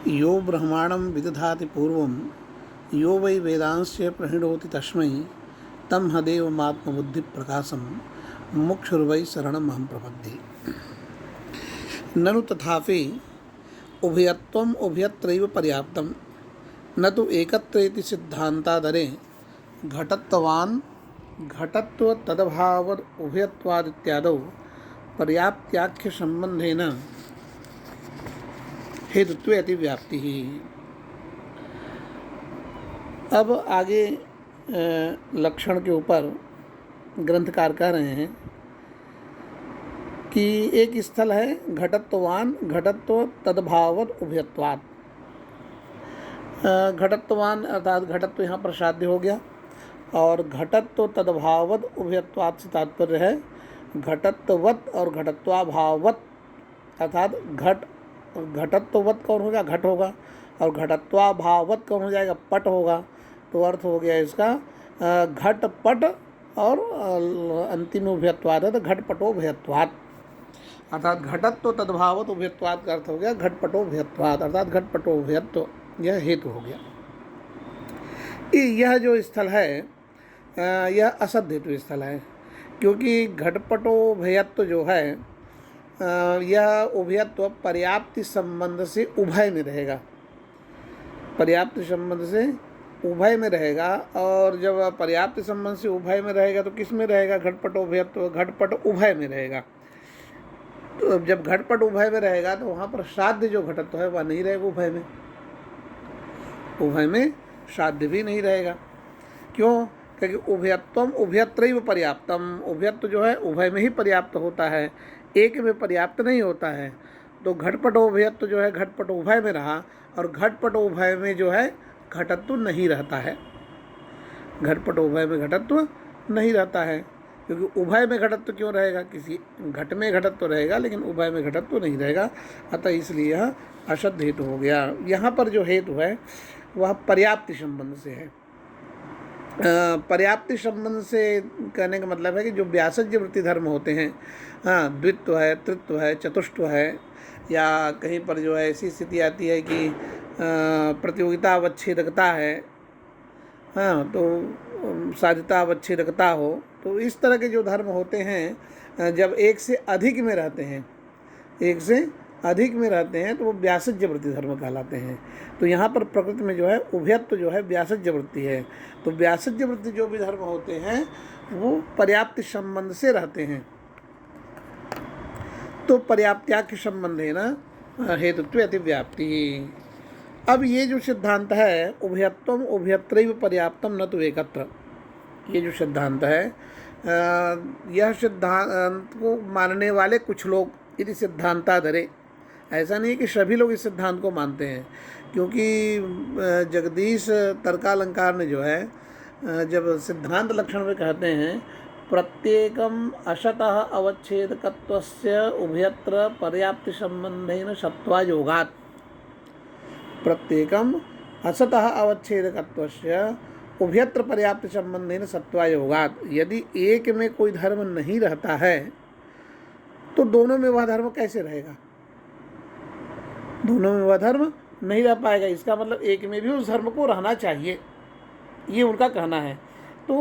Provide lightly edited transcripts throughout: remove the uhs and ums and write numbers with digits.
यो ब्रह्माणं विदधाति पूर्वं यो वै वेदांस्य प्रणिनोति तस्मै तं हदेवमात्मबुद्धिप्रकाशं मुक्षुर्वै शरणमहं प्रपद्ये। ननु तथापि उभयत्वम् उभयत्रैव पर्याप्तं न तु एकत्र इति सिद्धान्तादरे घटत्वान् घटत्व तदभावद उभयत्वादित्यादौ पर्याप्त्याख्य संबंधेन हेतुत्वे अतिव्याप्ति ही। अब आगे लक्षण के ऊपर ग्रंथकार कह रहे हैं कि एक स्थल है घटत्वान घटत्व तदभावद उभयत्वात्। घटत्वान अर्थात घटत्व यहाँ पर साध्य हो गया और घटत्व तदभावद उभयत्वात् से तात्पर्य है घटत्ववत् और घटत्वाभाववत्, अर्थात घटत्ववत् कौन होगा, घट होगा, और घटत्वाभाववत् कौन हो जाएगा, पट होगा। तो अर्थ हो गया इसका घट पट और अंतिम उभयत्वाद है तो घटपटो भयत्वात्, अर्थात घटत्व तद्भावत उभयत्वाद का अर्थ हो गया घटपटो भयत्वाद, अर्थात घटपटो भयत्व, यह हेतु हो गया। यह जो स्थल है यह असद हेतु स्थल है, क्योंकि घटपटो भयत्व जो है यह उभयत्व पर्याप्ति संबंध से उभय में रहेगा, पर्याप्त संबंध से उभय में रहेगा। और जब पर्याप्त संबंध से उभय में रहेगा तो किस में रहेगा, घटपट उभयत्व, घटपट उभय में रहेगा। तो अब जब घटपट उभय में रहेगा तो वहाँ पर साध्य जो घटत्व है वह नहीं रहेगा उभय में, उभय में साध्य भी नहीं रहेगा। क्यों? क्योंकि उभयत्वम उभयत्रैव पर्याप्तम, उभयत्व जो है उभय में ही पर्याप्त होता है, एक में पर्याप्त नहीं होता है। तो घटपट उभयत्व जो है घटपट उभय में रहा और घटपट उभय में जो है घटत्व नहीं रहता है, घटपट उभय में घटत्व नहीं रहता है। क्योंकि उभय में घटत्व क्यों रहेगा, किसी घट में घटत्व रहेगा लेकिन उभय में घटत्व नहीं रहेगा, अतः इसलिए यह अशुद्ध हेतु हो गया। यहाँ पर जो हेतु है वह पर्याप्ति संबंध से है। पर्याप्ति संबंध से कहने का मतलब है कि जो व्यासज्य वृत्ति धर्म होते हैं, हाँ, द्वित्व है, तृत्व है, चतुष्टव है, या कहीं पर जो है ऐसी स्थिति आती है कि प्रतियोगिता अवच्छेदकता है, हाँ, तो साध्यता अवच्छेदकता हो, तो इस तरह के जो धर्म होते हैं जब एक से अधिक में रहते हैं, एक से अधिक में रहते हैं तो वो व्यासज्य वृत्ति धर्म कहलाते हैं। तो यहाँ पर प्रकृति में जो है उभयत्व जो है व्यासज्य वृत्ति है। तो व्यासज्य वृत्ति जो भी धर्म होते हैं वो पर्याप्त संबंध से रहते हैं, तो पर्याप्त्याख्य संबंध है ना हेतुत्व अतिव्याप्ति। अब ये जो सिद्धांत है उभयत्वम उभयत्रैव पर्याप्तम न तो एकत्र, ये जो सिद्धांत है यह सिद्धांत को मानने वाले कुछ लोग यदि सिद्धांताधरे, ऐसा नहीं है कि सभी लोग इस सिद्धांत को मानते हैं, क्योंकि जगदीश तर्कालंकार ने जो है जब सिद्धांत लक्षण में कहते हैं प्रत्येकम असतः अवच्छेदकत्वस्य उभयत्र पर्याप्ति संबंधेन सत्वायोगात्, प्रत्येकम असतः अवच्छेदकत्वस्य उभयत्र पर्याप्ति संबंधेन सत्वायोगात्, यदि एक में कोई धर्म नहीं रहता है तो दोनों में वह धर्म कैसे रहेगा, दोनों में वह धर्म नहीं रह पाएगा। इसका मतलब एक में भी उस धर्म को रहना चाहिए, ये उनका कहना है। तो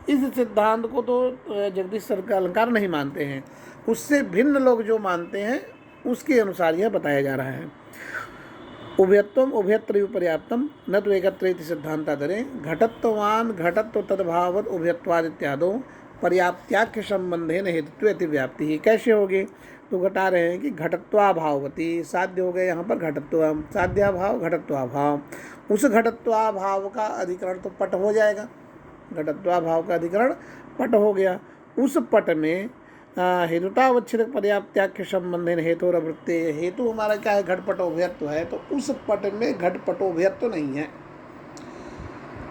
इस सिद्धांत को तो जगदीश तर्कालंकार नहीं मानते हैं, उससे भिन्न लोग जो मानते हैं उसके अनुसार यह बताया जा रहा है। उभयत्वम उभयत्रैव पर्याप्तम न तो एकत्र इति सिद्धांतादरे घटत्वान घटत्व तद्भावत उभयत्वादित्यादो पर्याप्त्याख्य संबंधेन हेतुत्व अतिव्याप्ति ही। कैसे होगी, तो घटा रहे हैं कि घटत्वाभावती साध्य हो गए, यहाँ पर घटत्व साध्याभाव घटत्वाभाव, उस घटत्वाभाव का अधिकरण तो पट हो जाएगा, घटत्वाभाव का अधिकरण पट हो गया। उस पट में हेतुतावच्छेदक पर्याप्त्याख्य संबंधेन हेतुरवृत्ते, हेतु हमारा क्या है, घटपटोभयत्व है, तो उस पट में घटपटोभयत्व नहीं है,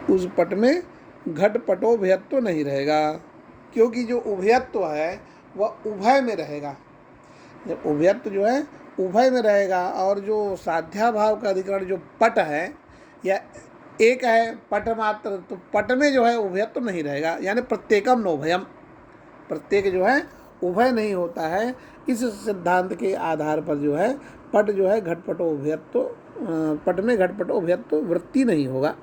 उस पट में घटपटोभयत्व नहीं रहेगा, क्योंकि जो उभयत्व है वह उभय में रहेगा। जब उभयत्व जो है उभय में रहेगा और जो साध्याभाव का अधिकरण जो पट है या एक है पट मात्र, तो पट में जो है उभयत्व नहीं रहेगा, यानी प्रत्येकम नोभयम, प्रत्येक जो है उभय नहीं होता है। इस सिद्धांत के आधार पर जो है पट जो है घटपटो उभयत्व पट में घटपटो उभयत्व वृत्ति नहीं होगा,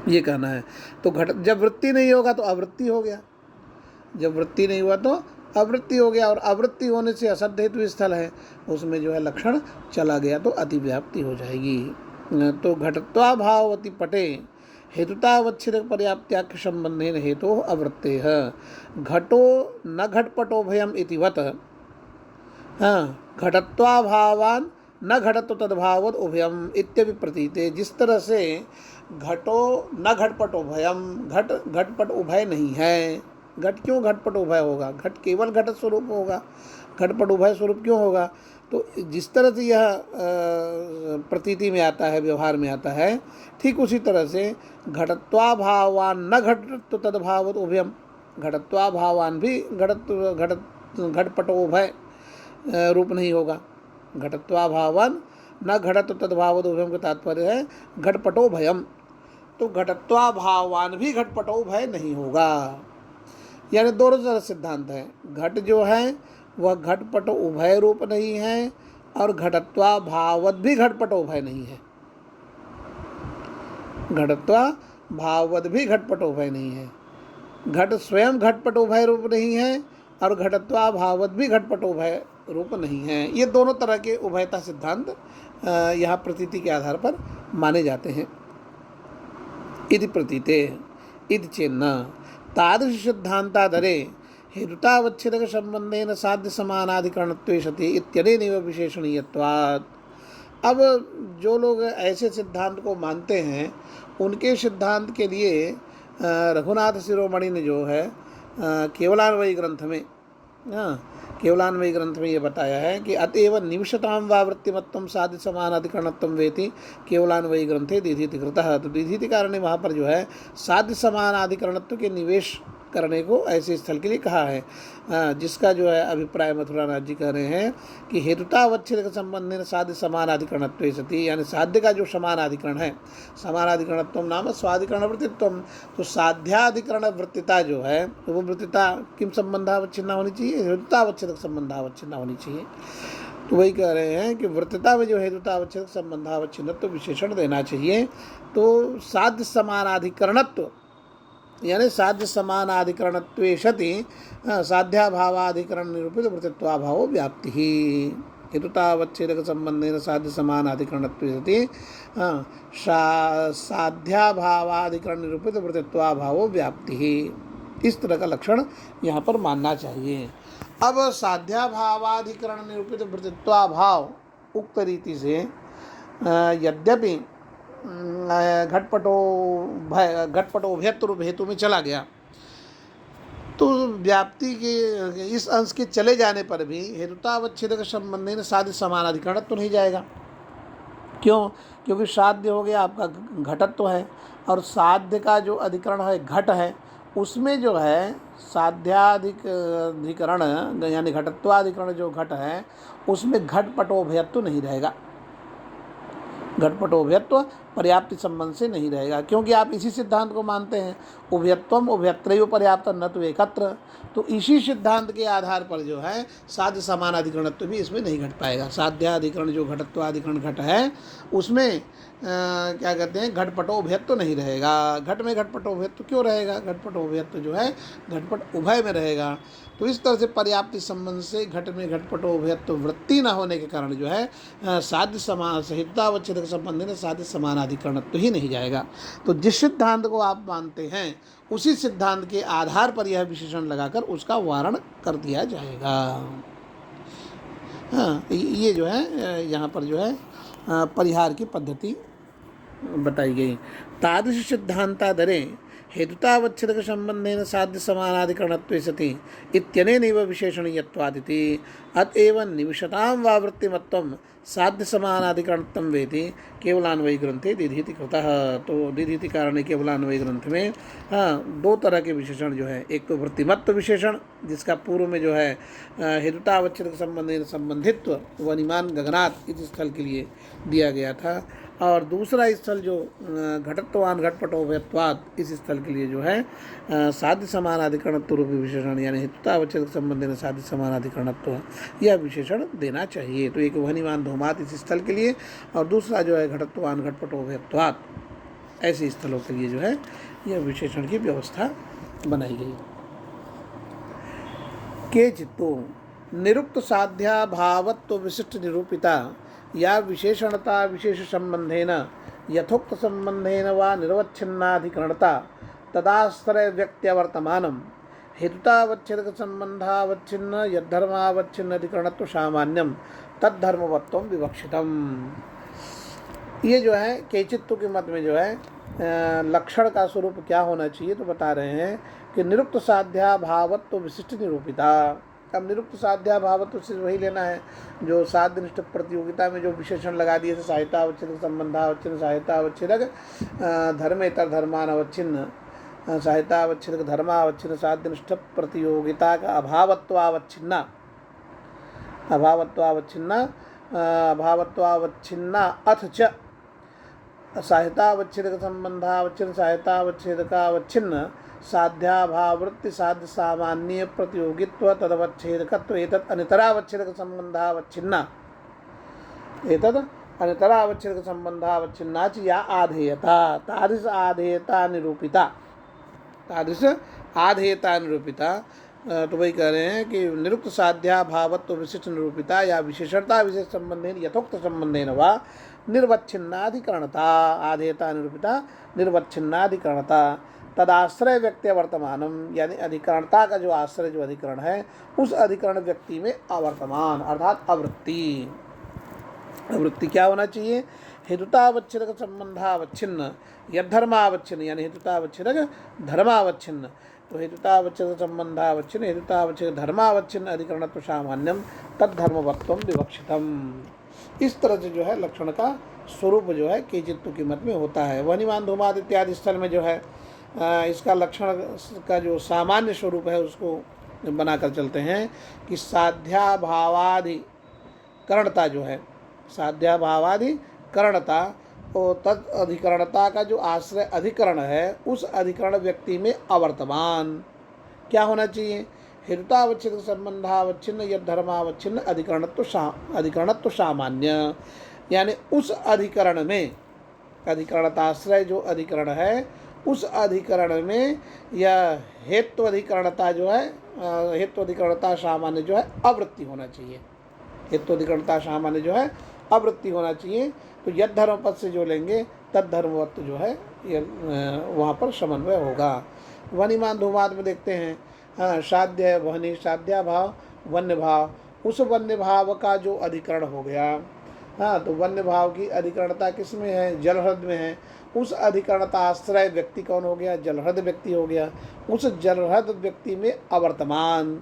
ये कहना है। तो जब वृत्ति नहीं होगा तो अवृत्ति हो गया, जब वृत्ति नहीं हुआ तो अवृत्ति हो गया, और अवृत्ति होने से असद हेतु स्थल है, उसमें जो है लक्षण चला गया तो अतिव्याप्ति हो जाएगी। तो घटत्वाभावति पटे हेतुतावच्छिद पर्याप्त्याख्य संबंधेन हेतु अवृत्ते है घटो न घटपटो भयम इतिवत घटत्वाभावान न घटत्व तद्भावद उभयम इत्यपि प्रतीते। जिस तरह से घटो न घटपट उभयम, घटपट उभय नहीं है। घट क्यों घटपट उभय होगा? घट केवल घट स्वरूप होगा, घटपट उभय स्वरूप क्यों होगा? तो जिस तरह से यह प्रतीति में आता है, व्यवहार में आता है, ठीक उसी तरह से घटत्वाभावान न घटत्व तद्भावद उभयम, घटत्वाभावान भी घटपटोभय रूप नहीं होगा। घटत्वाभावान न घटत्व तद्भावद उभयम का तात्पर्य है घटपटो भयम, तो घटत्वाभावान भी घटपटो भय नहीं होगा। यानी दोनों तरह सिद्धांत है। घट जो है वह घटपट उभय रूप नहीं है, और घटत्वाभावत भी घटपट उभय नहीं है। घटत्वाभावत भी घटपट उभय नहीं है। घट स्वयं घटपट उभय रूप नहीं है, और घटत्वाभावत भी घटपट उभय रूप नहीं है। ये दोनों तरह के उभयता सिद्धांत यहाँ प्रतीति के आधार पर माने जाते हैं। इति प्रतीते इति चेन्न तादृश सिद्धांताधरे हेतुतावच्छेदक संबंधेन साध्य समानाधिकरणत्वे सति इत्यनेनैव विशेषणीयत्वात्। अब जो लोग ऐसे सिद्धांत को मानते हैं, उनके सिद्धांत के लिए रघुनाथ शिरोमणि ने जो है केवलान्वयी ग्रंथ में केवलान्वयी ग्रंथ में ये बताया है कि अतएव निविशताम वा वृत्तिमत्वम साध्य समानाधिकरणत्वम वेति केवलान्वयी ग्रंथे दीधीति कृतः। तो दीधीति कारण वहाँ पर जो है साध्य समानाधिकरणत्व के निवेश करने को ऐसे स्थल के लिए कहा है, जिसका जो है अभिप्राय मथुरानाथ जी कह रहे हैं कि हेतुतावच्छेद संबंध साध्य समानाधिकरणत्व सती, यानी साध्य का जो समानाधिकरण है, समानाधिकरणत्व नाम स्वाधिकरण वृत्तित्व, तो साध्याधिकरण वृत्तिता जो है वो वृत्तिता किम संबंधावच्छिन्न होनी चाहिए? हेतुतावच्छेद संबंधावच्छिन्न होनी चाहिए। तो वही कह रहे हैं कि वृत्तिता में जो हेतुतावच्छेद संबंधावच्छिन्नत्व विशेषण देना चाहिए। तो साध्य समानाधिकरणत्व यानी साध्य समानाधिकरणत्वे सति साध्याभावाधिकरण निरूपित वृत्तित्वाभावो व्याप्ति ही हेतुतावच्छेदक संबंधेन साध्य समानाधिकरणत्वे सति साध्याभावाधिकरण निरूपित वृत्तित्वाभावो व्याप्ति ही, इस तरह का लक्षण यहाँ पर मानना चाहिए। अब साध्याभावाधिकरण निरूपित वृत्तित्वाभाव उक्त रीति से यद्यपि घटपटो भयत्व रूप हेतु में चला गया, तो व्याप्ति के इस अंश के चले जाने पर भी हेतुतावच्छेदक संबंधी में साध्य समानाधिकरण तो नहीं जाएगा। क्यों? क्योंकि साध्य हो गया आपका घटत्व है, और साध्य का जो अधिकरण है घट है, उसमें जो है साध्याधिकरण यानी घटत्वाधिकरण जो घट है उसमें घटपटोभयत्व नहीं रहेगा। घटपटोभयत्व पर्याप्ति संबंध से नहीं रहेगा, क्योंकि आप इसी सिद्धांत को मानते हैं उभयत्वम उभयत्रैव पर्याप्त न तो एकत्र। तो इसी सिद्धांत के आधार पर जो है साध्य समानाधिकरणत्व भी इसमें नहीं घट पाएगा। साध्याधिकरण जो घटत्वाधिकरण घट है उसमें क्या कहते हैं घटपटोभयत्व नहीं रहेगा। घट में घटपटोभयत्व क्यों रहेगा? घटपटोभयत्व जो है घटपट उभय में रहेगा। तो इस तरह से पर्याप्ति संबंध से घट में घटपटोभयत्व वृत्ति न होने के कारण जो है साध्य समान हेतुतावच्छेदक संबंधी में साध्य समानाधिकरणत्व ही नहीं जाएगा। तो जिस सिद्धांत को आप मानते हैं उसी सिद्धांत के आधार पर यह विशेषण लगाकर उसका वारण कर दिया जाएगा। ये जो है यहाँ पर जो है परिहार की पद्धति बताई गई। तादृश सिद्धांताधरे हेतुतावच्छेदक संबंधेन साध्य समानाधिकरणत्वे सति इत्यनेनैव विशेषणीयत्वादिति अतएव निविशतां वा वृत्तिमत्वं साध्य समानाधिकरणत्वं वेति केवलान्वयी ग्रंथे दीधीति कृतः। तो दीधीति कारण केवलान्वयी ग्रंथ में दो तरह के विशेषण जो है, एक तो वृत्तिमत्व विशेषण जिसका पूर्व में जो है हेतुतावच्छेदक संबंधेन संबंधित्व वनिमान गगनात् इस स्थल के लिए दिया गया था, और दूसरा स्थल जो घटत्वान घटपटोभयत्वात्, इस स्थल के लिए जो है साध्य समानाधिकरणत्व रूपी विशेषण यानी हेतुतावच्छेद संबंधी साध्य समानाधिकरणत्व यह विशेषण देना चाहिए। तो एक वहनीवान धूमात इस स्थल के लिए, और दूसरा जो है घटत्वान घटपटोभयत्वात्, ऐसे स्थलों के लिए जो है यह विशेषण की व्यवस्था बनाई गई। के चित्तो निरुक्त साध्या भावत्व विशिष्ट निरूपिता या विशेषणता विशेष संबंधेन यथोक्त संबंधेन वा निर्वच्छिन्नाधिकरणता तदाश्रय व्यक्त्यवर्तमानम हेतुतावच्छेदक संबंधावच्छिन्न यद्धर्मावच्छिन्न अधिकरणत्व सामान्यम तद्धर्मवत्वम विवक्षितम। ये जो है केचित्व के मत में जो है लक्षण का स्वरूप क्या होना चाहिए, तो बता रहे हैं कि निरुक्त साध्या भावत्व विशिष्ट निरूपिता। अब निरुक्त साध्या भावत्व से वही लेना है जो साध्यनिष्ठ प्रतियोगिता में जो विशेषण लगा दिए थे, साहित्यावच्छेदक संबंधावच्छिन्न साहित्यावच्छेदक धर्मेतर धर्मान अवच्छिन्न साहित्यावच्छेदक धर्मावच्छिन्न साध्यनिष्ठ प्रतियोगिता का अभावत्वावच्छिन्ना अथ च साहित्यावच्छेदक संबंधावच्छिन्न साहित्यावच्छेदकावच्छिन्न साध्याभाववृत्ति साध्य सामान्य प्रतियोगित्व तदवच्छेदकत्व एतत् अनितरावच्छेदक संबंधावच्छिन्ना अनितरावच्छेदक संबंधावच्छिन्ना च या आधेयता तादृश आधेयता निरूपिता। तो वही कह रहे हैं कि निरुक्त साध्या भावत्व विशिष्ट निरूपिता या विशेषणता विशेष संबंधेन यथोक्त संबंधेन वा निर्वच्छिन्नाधिकरणता आधेयता निरूपिता निर्वच्छिन्नाधिकरणता तदाश्रय व्यक्ति वर्तमानम यानी अधिकरणता का जो आश्रय जो अधिकरण है उस अधिकरण व्यक्ति में अवर्तमान अर्थात अवृत्ति क्या होना चाहिए, हेतुतावच्छेदक संबंधावच्छिन्न यद्धर्मावच्छिन्न यानी हेतुतावच्छेदक धर्मावच्छिन्न। तो हेतुतावच्छेदक संबंधावच्छिन्न हेतुतावच्छेदक धर्मावच्छिन्न अधिकरणत्व सामान्यम तद्धर्मवत्वम विवक्षितम। इस तरह से जो है लक्षण का स्वरूप जो है केचित्व के मत में होता है। वहनीमान धूमाद इत्यादि स्थल में जो है इसका लक्षण का जो सामान्य स्वरूप है उसको बनाकर चलते हैं कि साध्याभावाधिकरणता जो है साध्याभावाधिकरणता और तद अधिकरणता का जो आश्रय अधिकरण है उस अधिकरण व्यक्ति में अवर्तमान क्या होना चाहिए, हेतुतावच्छेद संबंधावच्छिन्न यद्धर्मावच्छिन्न अधिकरणत्व सामान्य यानी उस अधिकरण में अधिकरणताश्रय जो अधिकरण है उस अधिकरण में यह हेतु अधिकरणता जो है हेतु अधिकरणता सामान्य जो है अवृत्ति होना चाहिए, हेतु अधिकरणता सामान्य जो है अवृत्ति होना चाहिए। तो यद धर्म पद से जो लेंगे तद धर्मवत्व जो है ये वहाँ पर समन्वय होगा। वनिमान धूमाद में देखते हैं साध्य वहनी साध्या भाव वन्य भाव, उस वन्य भाव का जो अधिकरण हो गया तो वन्य भाव की अधिकरणता किस में है, जलहृद में है। उस अधिकरणता आश्रय व्यक्ति कौन हो गया, जलहृद व्यक्ति हो गया। उस जलहृद व्यक्ति में अवर्तमान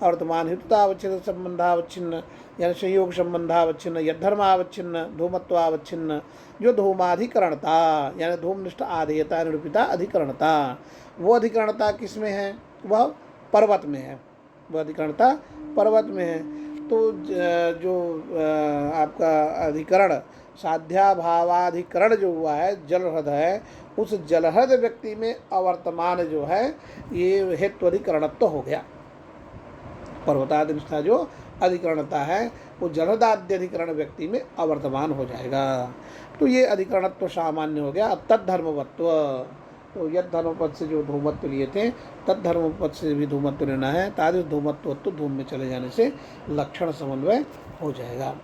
अवर्तमान हेतुतावच्छेद संबंधावच्छिन्न यानी संयोग संबंधावच्छिन्न यद्धर्मावच्छिन्न धूमत्वावच्छिन्न जो धूमाधिकरणता यानी धूमनिष्ठ आधेयता निरूपिता अधिकरणता, वो अधिकरणता किस में है, वह पर्वत में है, वह अधिकरणता पर्वत में है। तो जो आपका अधिकरण साध्याभावाधिकरण जो हुआ है जलहृद है, उस जलहृद व्यक्ति में अवर्तमान जो है ये हेतु अधिकरणत्व हो गया। पर्वतादिनिष्ठा जो अधिकरणता है वो जलहृदाद्य अधिकरण व्यक्ति में अवर्तमान हो जाएगा। तो ये अधिकरणत्व सामान्य हो गया। अब तद्धर्मवत्व, तो यद धर्मपद से जो धूमत्व लिए थे तद धर्मपद से भी धूमत्व लेना है। तादृश धूमत्व तो धूम में चले जाने से लक्षण समन्वय हो जाएगा।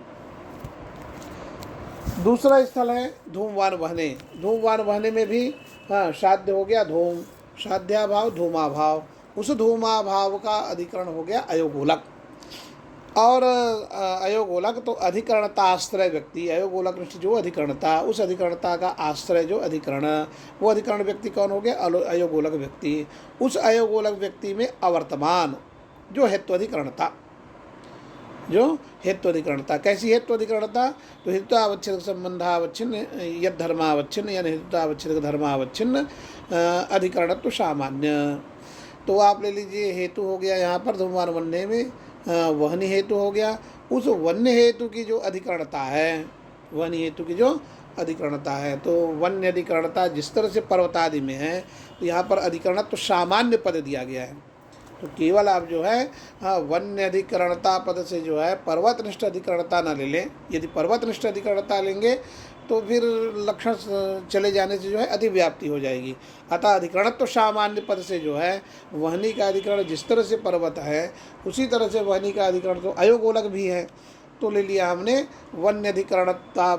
दूसरा स्थल है धूमवान वहने। धूमवान वहने में भी साध्य हो गया धूम, साध्याभाव धूमाभाव, उस धूमाभाव का अधिकरण हो गया अयोगोलक। और अयोगोलक तो अधिकरणता आश्रय व्यक्ति, अयोगोलक निष्ठ जो अधिकरणता, उस अधिकरणता का आश्रय जो अधिकरण, वो अधिकरण व्यक्ति कौन हो गया, अयोगोलक व्यक्ति। उस अयोगोलक व्यक्ति में अवर्तमान जो हेतु अधिकरणता, जो हेतु अधिकरणता, कैसी हेतु अधिकरणता, तो हेतुतावच्छेदक संबंधावच्छिन्न यद धर्मावच्छिन्न यानी हेतुतावच्छेदक धर्मावच्छिन्न अधिकरणत्व सामान्य। तो आप ले लीजिए हेतु हो गया यहाँ पर धूमवान वन्य में वहनी हेतु हो गया, उस वन्य हेतु की जो अधिकरणता है, वन्य हेतु की जो अधिकरणता है, तो वन्य अधिकरणता जिस तरह से पर्वतादि में है, तो यहाँ पर अधिकरण तो सामान्य पद दिया गया है। तो केवल आप जो है वन्य अधिकरणता पद से जो है पर्वतनिष्ठ अधिकरणता न ले लें। यदि पर्वतनिष्ठ अधिकरणता लेंगे तो फिर लक्षण चले जाने से जो है अधिव्याप्ति हो जाएगी। अतः अधिकरण तो सामान्य पद से जो है वहनी का अधिकरण जिस तरह से पर्वत है, उसी तरह से वहनी का अधिकरण तो अयोगोलक भी है। तो ले लिया हमने वन्य अधिकरणता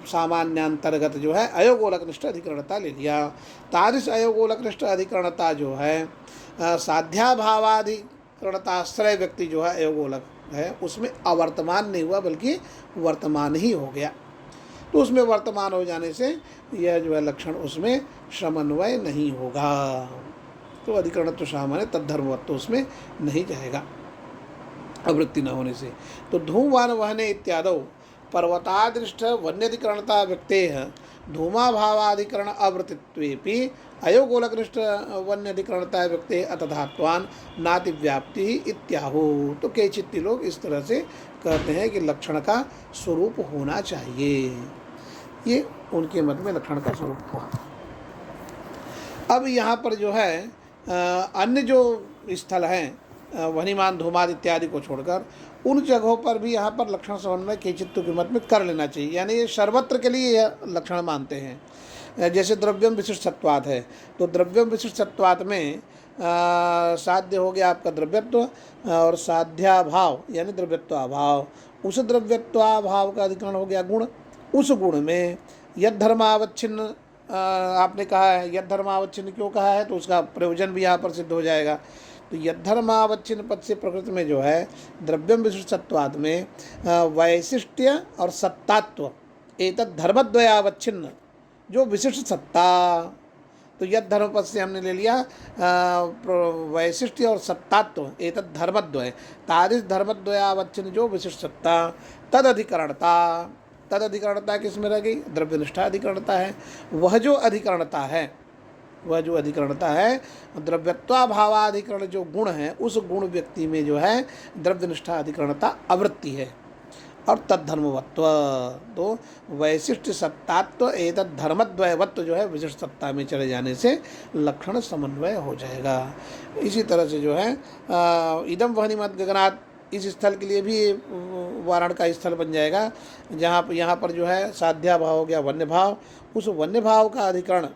सामान्यांतर्गत जो है अयोगोलक निष्ठ अधिकरणता ले लिया। तादृश अयोगोलक निष्ठ अधिकरणता जो है साध्याभावाधिकरणताश्रय व्यक्ति जो है अयोगोलक है, उसमें अवर्तमान नहीं हुआ बल्कि वर्तमान ही हो गया। तो उसमें वर्तमान हो जाने से यह जो है लक्षण उसमें समन्वय नहीं होगा। तो अधिकरणत्व सामान्य तद्धर्मवत्व उसमें नहीं जाएगा आवृत्ति न होने से। तो धूमवान वहने इत्यादौ पर्वतादृष्ट वन्यधिकरणता व्यक्तेः धूमाभावाधिकरण आवृत्तित्वेपि अयोगोलकनिष्ठ वन्यधिकरणता व्यक्ते अतधात्वान नाति व्याप्ति इत्याहु। तो केचित्ति लोग इस तरह से कहते हैं कि लक्षण का स्वरूप होना चाहिए। ये उनके मत में लक्षण का स्वरूप हुआ। अब यहाँ पर जो है अन्य जो स्थल हैं वनिमान धूमाद इत्यादि को छोड़कर उन जगहों पर भी यहाँ पर लक्षण समन्वय केचित्तु के मत में कर लेना चाहिए। यानी ये सर्वत्र के लिए यह लक्षण मानते हैं। जैसे द्रव्यम विशिष्ट सत्वात है, तो द्रव्यम विशिष्ट सत्वात में साध्य हो गया आपका द्रव्यत्व और साध्याभाव यानी द्रव्यत्वाभाव। उस द्रव्यत्वाभाव का अधिकरण हो गया गुण। उस गुण में यद धर्मावच्छिन्न आपने कहा है। यद धर्मावच्छिन्न क्यों कहा है, तो उसका प्रयोजन भी यहाँ पर सिद्ध हो जाएगा। तो यद्धर्मावच्छिन्न पद से प्रकृति में जो है द्रव्यम विशिष्ट सत्वाद में वैशिष्ट्य और सत्तात्व एतद् धर्मद्वयावच्छिन्न जो विशिष्ट सत्ता, तो यद धर्म पद से हमने ले लिया वैशिष्ट्य और सत्तात्व एतद् धर्मद्वय तादृश धर्मद्वयावच्छिन्न जो विशिष्ट सत्ता तद अधिकरणता किस में रह गई, द्रव्यनिष्ठा अधिकरणता है। वह जो अधिकरणता है द्रव्यत्वाभावाधिकरण जो गुण है, उस गुण व्यक्ति में जो है द्रव्यनिष्ठा अधिकरणता आवृत्ति है। और तद्धर्मवत्व तो वैशिष्ट सत्तात्व एतद् धर्मद्वयवत्व जो है विशिष्ट सत्ता में चले जाने से लक्षण समन्वय हो जाएगा। इसी तरह से जो है इदम वहनिमत गगनात्, इस स्थल के लिए भी वारण का स्थल बन जाएगा। जहाँ यहाँ पर जो है साध्या भाव हो गया वन्य भाव। उस वन्य भाव का अधिकरण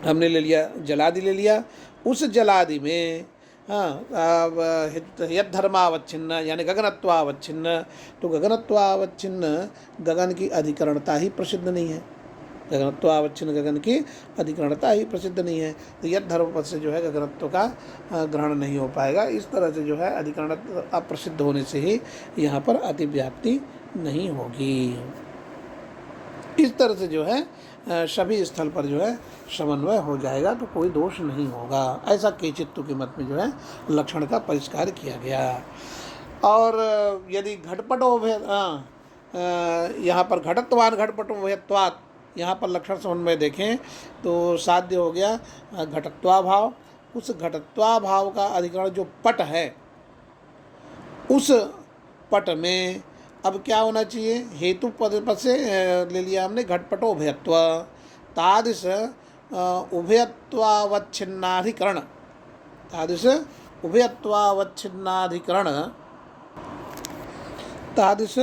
हमने ले लिया जलादि ले लिया। उस जलादि में यद धर्मावच्छिन्न यानी गगनत्वावच्छिन्न, तो गगनत्वावच्छिन्न गगन की अधिकरणता ही प्रसिद्ध नहीं है। गगनत्वावच्छिन्न गगन की अधिकरणता ही प्रसिद्ध नहीं है। तो यद धर्म पद से जो है गगनत्व का ग्रहण नहीं हो पाएगा। इस तरह से जो है अधिकरण अप्रसिद्ध होने से ही यहाँ पर अतिव्याप्ति नहीं होगी। इस तरह से जो है सभी स्थल पर जो है समन्वय हो जाएगा, तो कोई दोष नहीं होगा। ऐसा केचित्तु के मत में जो है लक्षण का परिष्कार किया गया। और यदि घटपटो यहाँ पर घटत्वान घटपटो भयत्वात्, यहाँ पर लक्षण समन्वय देखें तो साध्य हो गया घटत्वाभाव। उस घटत्वाभाव का अधिकरण जो पट है, उस पट में अब क्या होना चाहिए, हेतु पद से ले लिया हमने घटपटो उभयत्व तादृश उभयत्वावच्छिन्नाधिकरण, तादृश उभयत्वावच्छिन्नाधिकरण तादृश।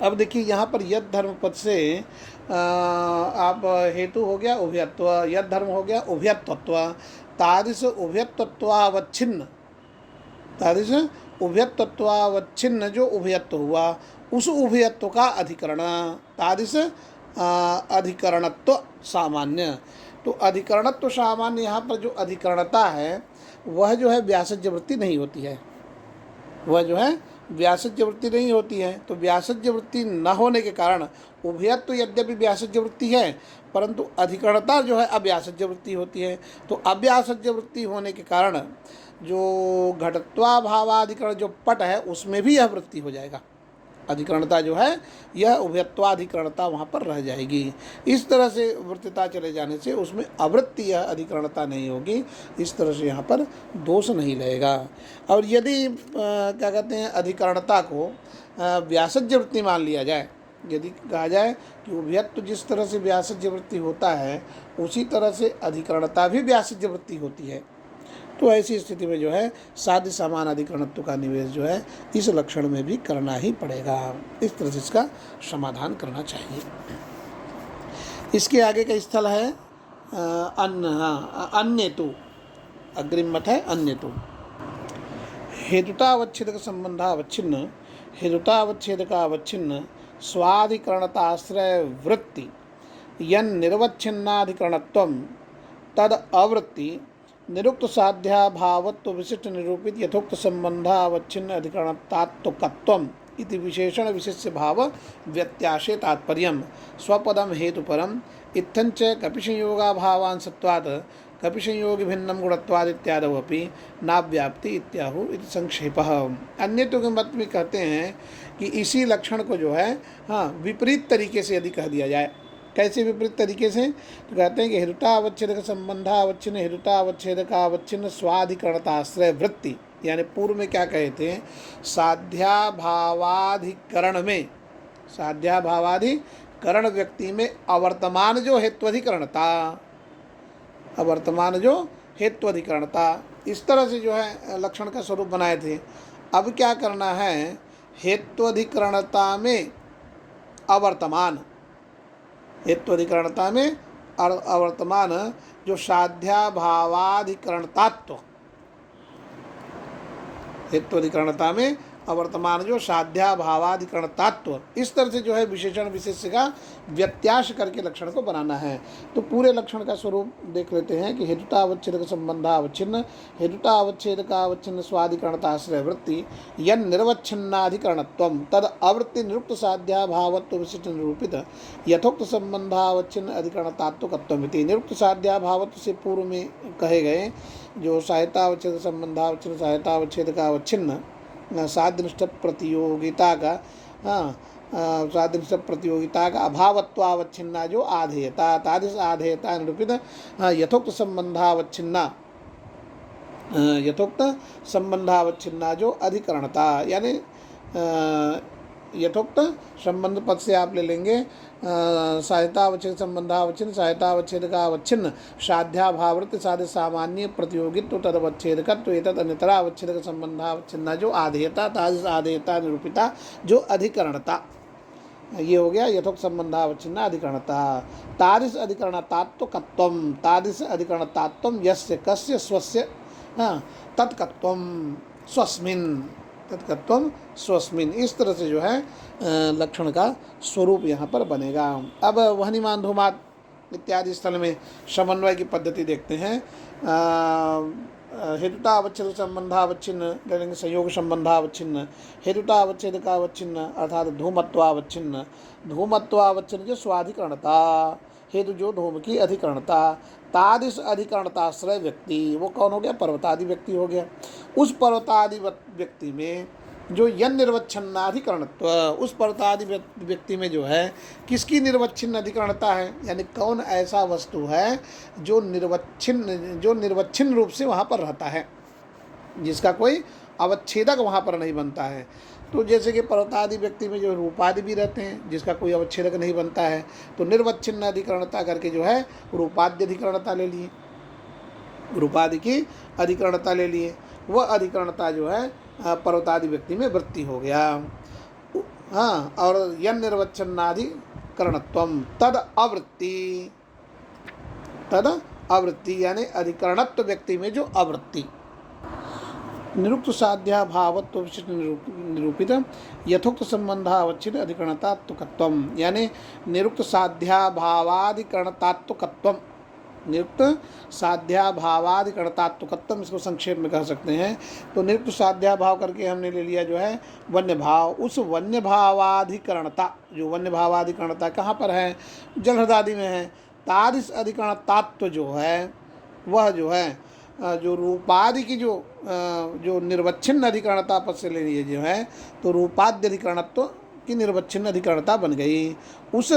अब देखिए यहाँ पर यद धर्म पद से आप हेतु हो गया उभयत्व, यद धर्म हो गया उभयत्वत्व, तादृश उभयत्वत्वावच्छिन्न, तादृश उभयत्वत्वावच्छिन्न जो उभयत्व हुआ, उस उभयत्व का अधिकरण तादृश अधिकरणत्व सामान्य। तो अधिकरणत्व सामान्य यहाँ पर जो अधिकरणता है वह जो है व्यासज्य वृत्ति नहीं होती है, वह जो है व्यासज्य वृत्ति नहीं होती है। तो व्यासज्य वृत्ति न होने के कारण उभयत्व यद्यपि व्यासज्य वृत्ति है, परंतु अधिकरणता जो है अव्यासज्य वृत्ति होती है। तो अव्यासज्य वृत्ति होने के कारण जो घटत्वाभावाधिकरण जो पट है उसमें भी यह वृत्ति हो जाएगा, अधिकरणता जो है यह उभयत्वाधिकरणता वहाँ पर रह जाएगी। इस तरह से वृत्तता चले जाने से उसमें अवृत्ति यह अधिकरणता नहीं होगी, इस तरह से यहाँ पर दोष नहीं रहेगा। और यदि क्या कहते हैं अधिकरणता को व्यासज्य वृत्ति मान लिया जाए, यदि कहा जाए कि उभयत्व जिस तरह से व्यासज्य वृत्ति होता है उसी तरह से अधिकरणता भी व्यासज्य वृत्ति होती है, तो ऐसी स्थिति में जो है साध्य समान अधिकरणत्व का निवेश जो है इस लक्षण में भी करना ही पड़ेगा। इस तरह से इसका समाधान करना चाहिए। इसके आगे का स्थल है अन्य तो, अग्रिम मत है अन्य तो। हेतुतावच्छेदक संबंधावच्छिन्न हेतुतावच्छेदकावच्छिन्न स्वाधिकरणताश्रय वृत्ति यन निर्वच्छिन्नाधिकरणत्वं तद अवृत्ति निरुक्त साध्याभावत्व विशिष्ट निरूपित यथोक्त संबंधावच्छिन्न अधिकरणतात्वकत्वम् इति विशेषण विशिष्य भाव व्यत्याशे तात्पर्यम् स्वपदम हेतुपरम इत्थंच कपिसंयोगाभावांसत्वात् कपिसंयोग भिन्नं गुणत्वाद इत्यादौ अपि नाव्याप्ति इत्याहु इति संक्षेपः। अन्य तो के मत में कहते हैं कि इसी लक्षण को जो है विपरीत तरीके से यदि कह दिया जाए। कैसे विपरीत तरीके से? तो कहते हैं कि हेतुतावच्छेदक संबंधावच्छिन्न हेतुतावच्छेदकावच्छिन्न स्वाधिकरणताश्रय वृत्ति, यानी पूर्व में क्या कहे थे, साध्याभावाधिकरण में, साध्याभावाधिकरण व्यक्ति में अवर्तमान जो हेत्वाधिकरणता, अवर्तमान जो हेत्वाधिकरणता, इस तरह से जो है लक्षण का स्वरूप बनाए थे। अब क्या करना है, हेत्वाधिकरणता में अवर्तमान, हेत्वाधिकरणता में अवर्तमान जो साध्याभावाधिकरणतात्व, हेत्वाधिकरणता में अवर्तमान जो साध्याभावाधिकरणतात्व, इस तरह से जो है विशेषण विशेष्य का व्यत्यास करके लक्षण को बनाना है। तो पूरे लक्षण का स्वरूप देख लेते हैं कि हेतुतावच्छेदक संबंधावच्छिन्न हेतुतावच्छेदकावच्छिन्न स्वाधिकरणताश्रय वृत्ति यन निर्वच्छिन्नाधिकरणत्वं तद अवृत्ति निरुक्त साध्याभावत्व विशिष्ट निरूपित यथोक्त संबंधावच्छिन्न अधिकरणतात्वकत्वमिति। निरुक्त साध्याभावत्व से पूर्व में कहे गए जो सहायतावच्छेद संबंधावच्छिन्न सहायतावच्छेदकावच्छिन्न साध्यनिष्ठ प्रतियोगिता का साध्यनिष्ठ प्रतियोगिता का अभावत्वावच्छिन्ना जो आधेयता, तादृश आधेयता निरूपित यथोक्त संबंधावच्छिन्ना, यथोक्त संबंधावच्छिन्ना जो अधिकरणता, यानी यथोक्त संबंध पद से आप ले लेंगे सहायतावच्छेद संबंधावच्छिन्न सहायतावच्छेदकावच्छिन्न साध्याभावृत्ति साध्य सामान्य प्रतियोगित्व तदवच्छेदकत्व एतद अन्यतरावच्छेदक संबंधावच्छिन्ना जो आधेयता, तादृश आधेयता निरूपिता जो अधिकरणता, ये हो गया यथोक्त संबंधावच्छिन्न अधिकरणता। तादृश अधिकरणतात्वकत्वं, तादृश अधिकरणतात्वं यस्य कस्य स्वस्य तत्कत्वं स्वस्मिन्, तत्कत्वं स्वस्मिन्, इस तरह से जो है लक्षण का स्वरूप यहाँ पर बनेगा। अब वहनिमान धूमात इत्यादि स्थल में समन्वय की पद्धति देखते हैं। हेतुतावच्छेद संबंधावच्छिन्न लेंगे, संयोग संबंधावच्छिन्न हेतुतावच्छेदकावच्छिन्न अर्थात धूमत्वावच्छिन्न, धूमत्वावच्छिन्न जो स्वाधिकरणता, हेतु जो धूम की अधिकरणता, तादृश अधिकरणताश्रय व्यक्ति, वो कौन हो गया, पर्वतादि व्यक्ति हो गया। उस पर्वतादि व्यक्ति में जो यन निर्वच्छिन्नाधिकरणत्व, उस पर्वतादि व्यक्ति में जो है किसकी निर्वच्छिन्न अधिकरणता है, यानी कौन ऐसा वस्तु है जो निर्वच्छिन्न रूप से वहाँ पर रहता है, जिसका कोई अवच्छेदक वहाँ पर नहीं बनता है। तो जैसे कि पर्वतादि व्यक्ति में जो रूपादि भी रहते हैं जिसका कोई अवच्छेदक नहीं बनता है, तो निर्वच्छिन्न अधिकरणता करके जो है रूपाद्य अधिकरणता ले लिए, रूपादि की अधिकरणता ले लिए, वह अधिकरणता जो है पर्वतादि व्यक्ति में वृत्ति हो गया। और यन निर्वच्छन्नाधिकरणत्वं तद अवृत्ति, तद अवृत्ति यानी अधिकरणत्व व्यक्ति में जो अवृत्ति, निरुक्त साध्याभावत्व विशिष्ट निरूपित यथोक्त संबंधावच्छिन्न अधिकरणतात्वकत्वम, यानी निरुक्त साध्याभावाधिकरणतात्वकत्वम, निरुक्त साध्याभावाधिकरणतात्वकत्वम, इसको संक्षेप में कह सकते हैं। तो निरुक्त साध्याभाव करके हमने ले लिया जो है वन्य भाव, उस वन्य भावाधिकरणता, जो वन्य भावाधिकरणता कहाँ पर है, जल हृदादि में है। तादृश अधिकरणतात्व जो है वह जो है जो रूपादि की जो निर्वच्छिन्न अधिकरणता पद से ले लिए जो है, तो रूपाद्य अधिकरणत्व की निर्वच्छिन्न अधिकरणता बन गई। उस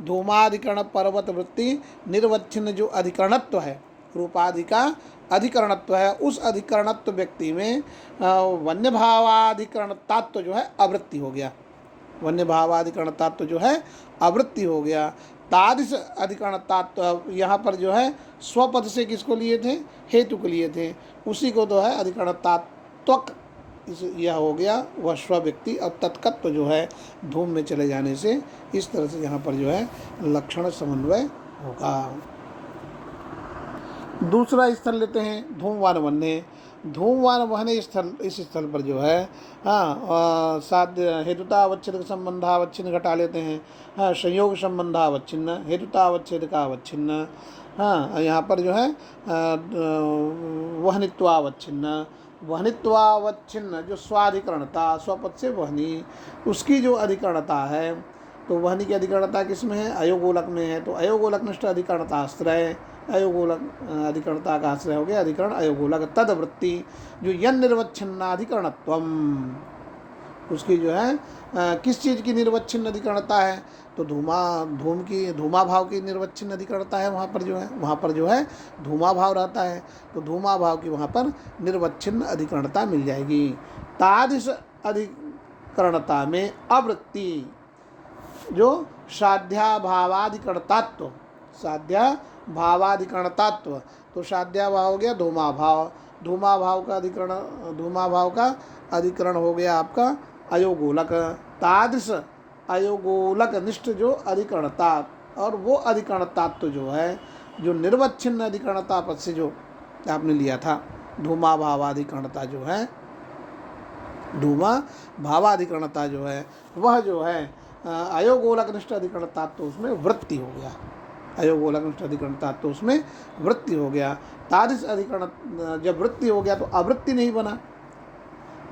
धूमाधिकरण पर्वत वृत्ति निर्वच्छिन्न जो अधिकरणत्व है, रूपादि का अधिकरणत्व है, उस अधिकरणत्व व्यक्ति में वन्य भावाधिकरण तत्व जो है अवृत्ति हो गया। वन्य भावाधिकरण तत्व जो है अवृत्ति हो गया। तादृश अधिकरण तत्व यहाँ पर जो है स्वपद से किसको लिए थे? हेतु को लिए थे। उसी को तो है अधिकरण तात्वक यह हो गया वह स्व व्यक्ति। और तत्कत्व जो है धूम में चले जाने से इस तरह से यहाँ पर जो है लक्षण समन्वय होगा। दूसरा स्थल लेते हैं धूमवान वन्य। धूमवान वहने स्थल, इस स्थल पर जो है साध्य हेतुतावच्छेद संबंधावच्छिन्न घटा लेते हैं। संयोग संबंधावच्छिन्न, हेतुतावच्छेद का अवच्छिन्न। यहाँ पर जो है वहनित्वावच्छिन्न, वहनित्वावच्छिन्न जो स्वाधिकरणता, स्वपद से वहनी, उसकी जो अधिकरणता है, तो वहनी की अधिकरणता किसमें है? अयोगोलक में है। तो अयोगोलकनिष्ठ अधिकरणता आश्रय, अयोगोलक अधिकरणता का आश्रय हो गया अधिकरण अयोगोलक। तदवृत्ति जो यन निर्वच्छिन्नाधिकरणत्वम, उसकी जो है किस चीज़ की निर्वच्छिन्न अधिकरणता है? तो धूमा भाव की निर्वच्छिन्न अधिकरणता है। वहाँ पर जो है धूमा भाव रहता है, तो धूमा भाव की वहाँ पर निर्वच्छिन्न अधिकरणता मिल जाएगी। तादृश अधिकरणता में अवृत्ति जो साध्या भावाधिकरणतात्व, साध्या भावाधिकरणतात्व, तो साध्या भाव हो गया धूमा भाव, धूमा भाव का अधिकरण हो गया आपका अयोगोलक। तादृश अयोगोलक निष्ठ जो अधिकरणता, और वो अधिकरणतात्व जो है जो निर्वच्छिन्न अधिकरणता पद से जो आपने लिया था, धूमा भावाधिकरणता जो है, धूमा भावाधिकरणता जो है वह जो है अयोगोलक निष्ठ अधिकरणता, तो उसमें वृत्ति हो गया। अयोगोलक निष्ठ अधिकरणता तो उसमें वृत्ति हो गया। तादृश अधिकरण जब वृत्ति हो गया तो आवृत्ति नहीं बना,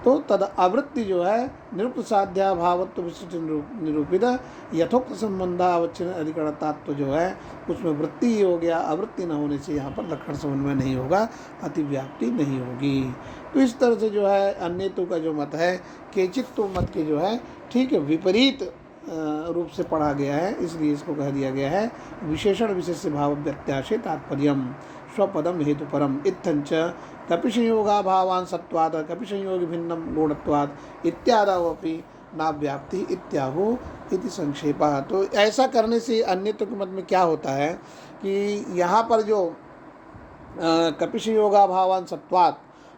तो तद आवृत्ति जो है निरुक्त साध्या भावत्व विशिष्ट निरूपित यथोक्त संबंधावच्छिन्न अधिकरणतात्व जो है उसमें वृत्ति ही हो गया। आवृत्ति न होने से यहाँ पर लक्षण समन्वय नहीं होगा, अतिव्याप्ति नहीं होगी। तो इस तरह से जो है अन्यतु का जो मत है, केचित्व मत के जो है ठीक विपरीत रूप से पढ़ा गया है, इसलिए इसको कह दिया गया है विशेषण विशेष भाव व्यत्याशे तात्पर्यम स्वपदम हेतु परम इत्थंच कपि संयोगा भावान सत्वाद कपि संयोग भिन्नम गुणत्वाद इत्यादि ना व्याप्ति इत्याहु इति संक्षेपः। तो ऐसा करने से अन्यत्व के मत में क्या होता है कि यहाँ पर जो कपि संयोगा भावान सत्वाद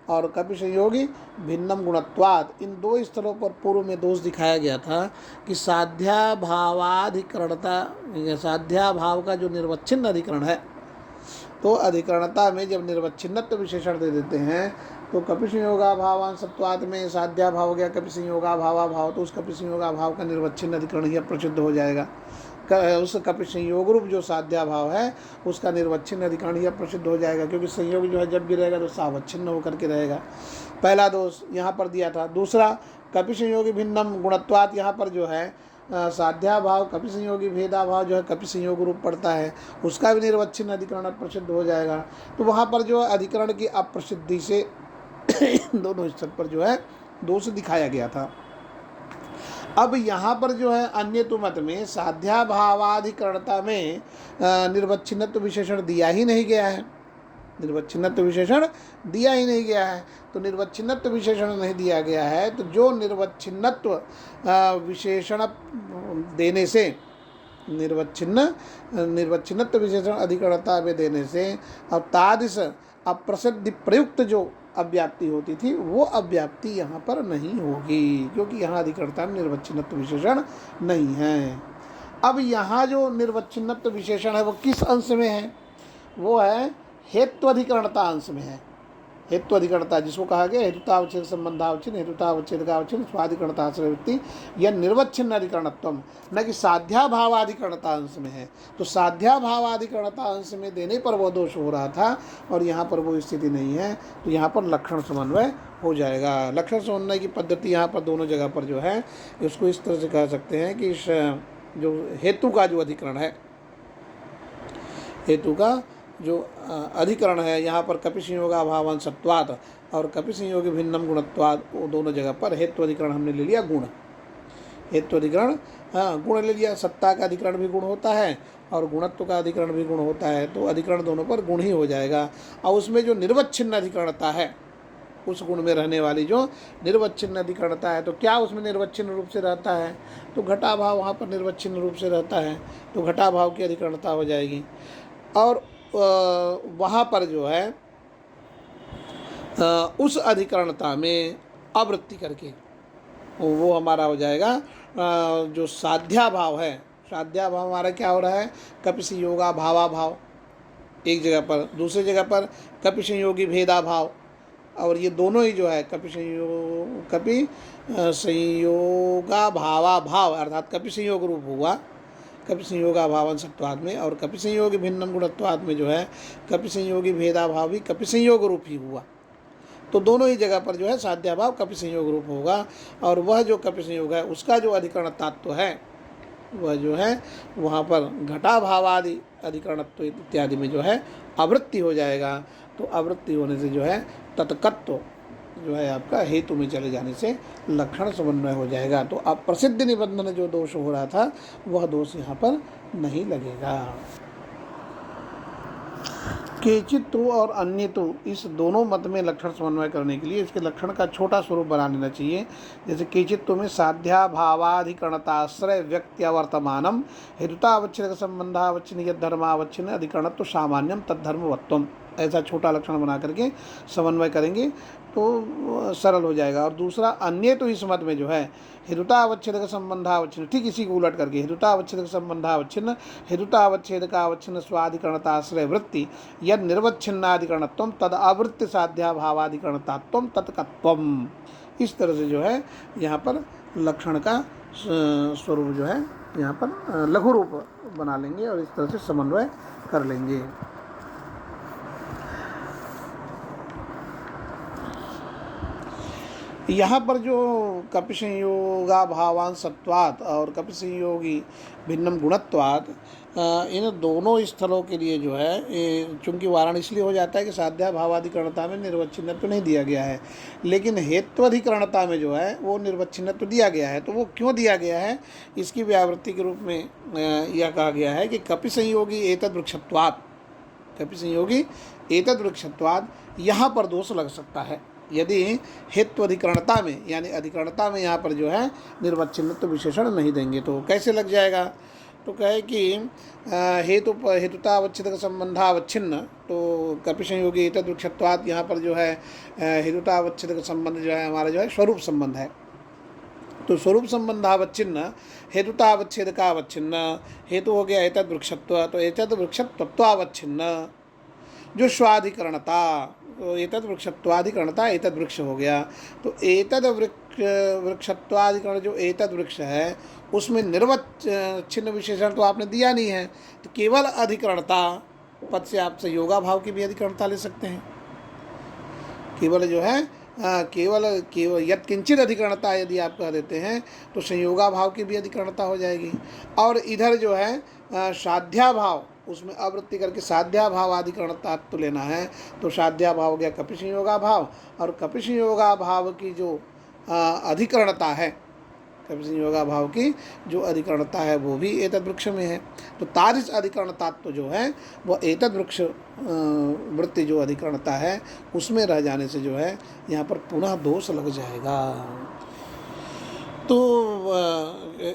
और कपि संयोगी भिन्नम गुणत्वाद, इन दो स्थलों पर पूर्व में दोष दिखाया गया था कि साध्या भावाधिकरणता, साध्या भाव का जो निर्वच्छिन्न अधिकरण है, तो अधिकरणता में जब निर्वच्छिन्नत्व विशेषण दे देते हैं तो कपि संयोगा भावान सत्वाद में साध्या भाव हो गया कपि संयोगा भावा भाव, तो उस कपि संयोगा भाव का निर्वच्छिन्न अधिकरण ही प्रसिद्ध हो जाएगा। उस कपि संयोग रूप जो साध्या भाव है उसका निर्वच्छिन्न अधिकरण ही प्रसिद्ध हो जाएगा, क्योंकि संयोग जो है जब भी रहेगा तो सावच्छिन्न होकर के रहेगा। पहला दोष यहाँ पर दिया था। दूसरा कपि संयोगी भिन्नम गुणत्वात्, यहाँ पर जो है साध्या भाव कपि संयोगी भेदा भाव जो है कपि संयोग रूप पड़ता है, उसका भी निर्वच्छिन्न अधिकरण प्रसिद्ध हो जाएगा। तो वहाँ पर जो अधिकरण की अप्रसिद्धि से दोनों स्तर पर जो है दोष दिखाया गया था। अब यहाँ पर जो है अन्यतु मत में साध्या भावाधिकरणता में निर्वच्छिन्नत्व विशेषण दिया ही नहीं गया है, निर्वच्छिन्नत्व विशेषण दिया ही नहीं गया है। तो निर्वच्छिन्नत्व विशेषण नहीं दिया गया है, तो जो निर्वच्छिन्नत्व विशेषण देने से निर्वच्छिन्नत्व विशेषण अधिकरणता में देने से अब तादृश अप्रसिद्धि प्रयुक्त जो अव्याप्ति होती थी वो अव्याप्ति यहाँ पर नहीं होगी, क्योंकि यहाँ अधिकरणता में निर्वच्छिन्नत्व विशेषण नहीं है। अब यहाँ जो निर्वच्छिन्नत्व विशेषण है वो किस अंश में है? वो है हेत्वाधिकरणता अंश में है। हेत्वाधिकरणता जिसको कहा गया हेतुतावच्छेद संबंधावच्छिन्न, हेतुतावच्छेद का अवच्छिन्न, स्वाधिकरणता आश्रयवृत्ति, यह निर्वच्छिन्न अधिकरणत्वम, न कि साध्या भावाधिकरणता अंश में है। तो साध्या भावाधिकरणता अंश में देने पर वो दोष हो रहा था और यहाँ पर वो स्थिति नहीं है, तो यहाँ पर लक्षण समन्वय हो जाएगा। लक्षण समन्वय की पद्धति यहाँ पर दोनों जगह पर जो है इसको इस तरह से कह सकते हैं कि इस जो हेतु का जो अधिकरण है, हेतु का जो अधिकरण है यहाँ पर कपि संयोगा भावान सत्वात् और कपि संयोगी भिन्नम गुणत्वात्, वो दोनों जगह पर हेतु अधिकरण हमने ले लिया गुण, हेतु अधिकरण, हाँ गुण ले लिया, सत्ता का अधिकरण भी गुण होता है और गुणत्व का अधिकरण भी गुण होता है, तो अधिकरण दोनों पर गुण ही हो जाएगा। और उसमें जो निर्वच्छिन्न अधिकरणता है, उस गुण में रहने वाली जो निर्वच्छिन्न अधिकरणता है, तो क्या उसमें निर्वच्छिन्न रूप से रहता है, तो घटाभाव वहाँ पर निर्वच्छिन्न रूप से रहता है, तो घटाभाव की अधिकरणता हो जाएगी। और वहाँ पर जो है उस अधिकरणता में आवृत्ति करके वो हमारा हो जाएगा जो साध्याभाव है। साध्याभाव हमारा क्या हो रहा है, कपि संयोगा भावाभाव एक जगह पर, दूसरी जगह पर कपि संयोगी भेदाभाव, और ये दोनों ही जो है कपि संयोगा भावाभाव अर्थात कपि संयोग रूप हुआ, कपि संयोगा भावन सत्वाद में, और कपि संयोगी भिन्नम गुणत्वाद में जो है कपि संयोगी भेदाभाव भी कपि संयोग रूप ही हुआ। तो दोनों ही जगह पर जो है साध्याभाव कपि संयोग रूप होगा, और वह जो कपि संयोग है उसका जो अधिकरण तत्व है वह जो है वहाँ पर घटाभावादि अधिकरणत्व इत्यादि में जो है आवृत्ति हो जाएगा। तो आवृत्ति होने से जो है तत्कत्व जो है आपका हेतु में चले जाने से लक्षण समन्वय हो जाएगा। तो अब प्रसिद्ध निबंधन जो दोष हो रहा था वह दोष यहाँ पर नहीं लगेगा। केचित तो और अन्य तो, इस दोनों मत में लक्षण समन्वय करने के लिए इसके लक्षण का छोटा स्वरूप बना लेना चाहिए। जैसे केचित तो में साध्याभावाधिकरणताश्रय व्यक्त्यावर्तमानम हेतुतावच्छिन्न संबंधावच्छिन्न यद धर्मावच्छिन्न अधिकरणत्व सामान्यम तद्धर्मवत्वम, ऐसा छोटा लक्षण बना करके समन्वय करेंगे तो सरल हो जाएगा। और दूसरा अन्य तो इस मत में जो है हेतुतावच्छेद संबंधावच्छिन्न, ठीक इसी को उलट करके हेतुतावच्छेद संबंधावच्छिन्न हेतुतावच्छेद का अवच्छिन्न स्वाधिकरणताश्रय वृत्ति यद निर्वच्छिन्नाधिकरणत्वम तद आवृत्ति साध्याभावाधिकरणतात्वम तत्कत्वम, इस तरह से जो है यहाँ पर लक्षण का स्वरूप जो है यहाँ पर लघु रूप बना लेंगे और इस तरह से समन्वय कर लेंगे। यहाँ पर जो कपि संयोगा भावान सत्वात् और कपि संयोगी भिन्नम गुणत्वात्, इन दोनों स्थलों के लिए जो है चूंकि वारण इसलिए हो जाता है कि साध्या भावाधिकरणता में निर्वच्छिन्नत्व नहीं दिया गया है, लेकिन हेत्वाधिकरणता में जो है वो निर्वच्छिन्नत्व दिया गया है। तो वो क्यों दिया गया है, इसकी व्यावृत्ति के रूप में यह कहा गया है कि कपि संयोगी एतद् वृक्षत्वात्, कपि संयोगी एतद् वृक्षत्वात् यहाँ पर दोष लग सकता है यदि हेत्वाधिकरणता में यानी अधिकरणता में यहाँ पर जो है निर्वच्छिन्नत्व विशेषण नहीं देंगे। तो कैसे लग जाएगा, तो कहे कि हेतुतावच्छिन्न संबंधावच्छिन्न, तो कपि संयोगी एतद् वृक्षत्वात् यहाँ पर जो है हेतुतावच्छिन्न संबंध जो है हमारा जो है स्वरूप संबंध है। तो स्वरूप संबंधावच्छिन्न हेतुतावच्छेद का अवच्छिन्न, हेतु हो गया एतद् वृक्षत्व, तो एतद् वृक्षत्वावच्छिन्न जो स्वाधिकरणता, तो एतद् वृक्षत्वाधिकरणता एतद् वृक्ष हो गया। तो एतद् वृक्षत्वाधिकरण जो एतद् वृक्ष है उसमें निर्वच्छिन्न विशेषण तो आपने दिया नहीं है, तो केवल अधिकरणता पद से आप संयोगा भाव की भी अधिकरणता ले सकते हैं। केवल जो है केवल यत् किंचित अधिकरणता यदि आप कह देते हैं तो संयोगा भाव की भी अधिकरणता हो जाएगी। और इधर जो है साध्या भाव, उसमें आवृत्ति करके साध्या भाव अधिकरणता तो लेना है, तो साध्या भाव हो गया कपि संयोगा भाव, और कपि संयोगा भाव की जो अधिकरणता है, कपि संयोगा भाव की जो अधिकरणता है वो भी एतद् वृक्ष में है। तो तादृश अधिकरणता तो जो है वो एतद् वृक्ष वृत्ति जो अधिकरणता है उसमें रह जाने से जो है यहाँ पर पुनः दोष लग जाएगा। तो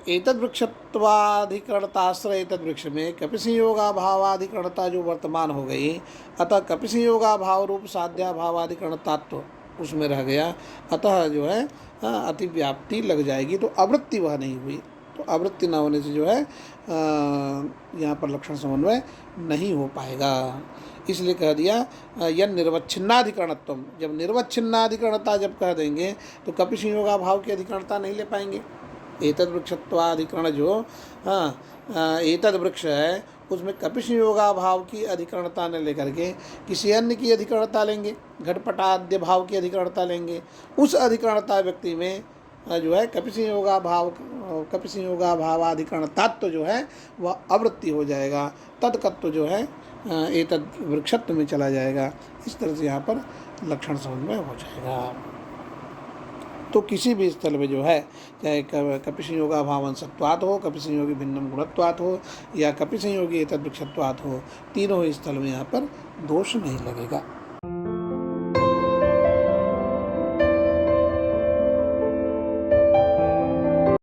एतद् वृक्षत्वाधिकरणताश्रय एतद् वृक्ष में कपि संयोगा भावाधिकरणता जो वर्तमान हो गई, अतः कपि संयोगा भाव रूप साध्या भावाधिकरणतात्व उसमें रह गया, अतः जो है अतिव्याप्ति लग जाएगी, तो आवृत्ति वह नहीं हुई। तो आवृत्ति न होने से जो है यहाँ पर लक्षण समन्वय नहीं हो पाएगा, इसलिए कह दिया यह निर्वच्छिन्नाधिकरणत्वम। जब निर्वच्छिन्नाधिकरणता जब कह देंगे तो कपि संयोगा भाव की अधिकरणता नहीं ले पाएंगे। एतद् वृक्षत्वाधिकरण जो एतद् वृक्ष है उसमें कपि संयोगा भाव की अधिकरणता न लेकर के किसी अन्य की अधिकरणता लेंगे, घटपटाद्य भाव की अधिकरणता लेंगे, उस अधिकरणता व्यक्ति में जो है कपि संयोगा भावाधिकरणतात्व जो है वह आवृत्ति हो जाएगा, तत्कत्व जो है एतद् वृक्षत्व में चला जाएगा। इस तरह से यहाँ पर लक्षण समन्वय हो जाएगा। तो किसी भी स्थल में जो है, चाहे कपि संयोगा भावन सत्वात हो, कपि संयोगी भिन्नम गुणत्वात हो, या कपि संयोगी एतद्वृक्षत्वात हो, तीनों ही स्थल में यहाँ पर दोष नहीं लगेगा।